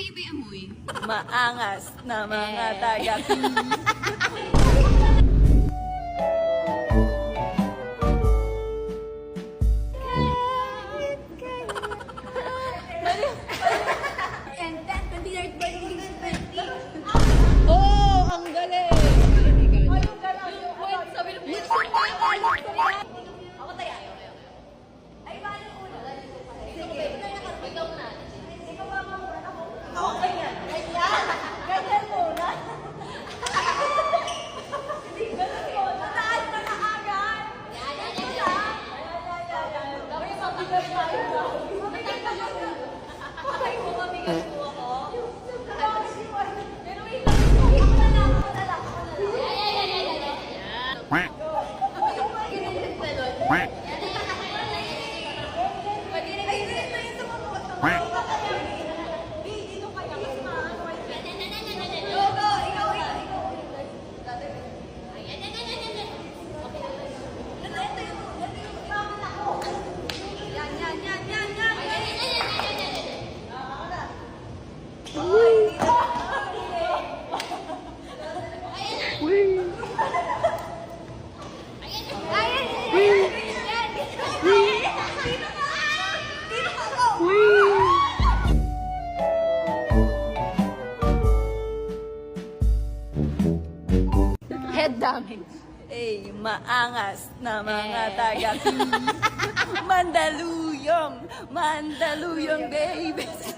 may iba yung amoy. Maangas na mga taga. And then, 23rd birthday is 20. Oh, ang galing! Sabi ng puso. Ako tayo. Ay, paano una? Sige. Ikaw na. Ikaw ba muna? Ako ganyan. Ganyan? Ganyan muna? Hindi, ganyan muna. Taas na kaagad. Yan. Dapat yung mabigat tayo. Mabigat na yun. Ay, mabigat po ako. Pero wait lang. Ako na lang. Head damage. Eh, maangas na mga taga. Mandaluyong babies.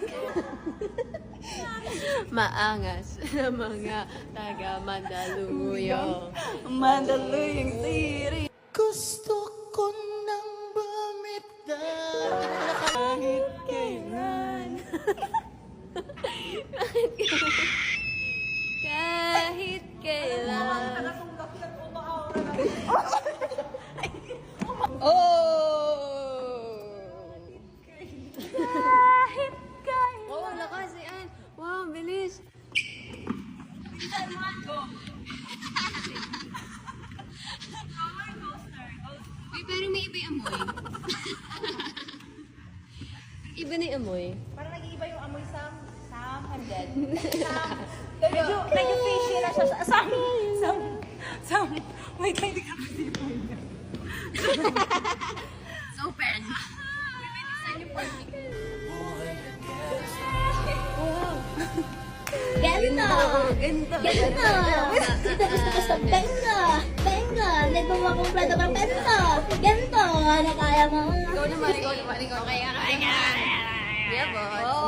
Maangas na mga taga Mandaluyong. Mandaluyong city. Gusto ko nang bumitaw Kahit kailan. Kahit kailan. Oh! Kahit kailan. Oh, lakas yan. Wow, bilis. Uy, pero may iba yung amoy. Iba na yung amoy. Parang nag-iiba yung amoy Sam and dead. Medyo fishy na siya. Sam. Wait, hindi ka pwede po niya. It's open. Ganda! Ganda. Ganda! Gusto. Benga! Benga! Nagawa kong plato ng benta! Ganda! Ano kaya mo? Ikaw naman. Kaya. Yeah, boss.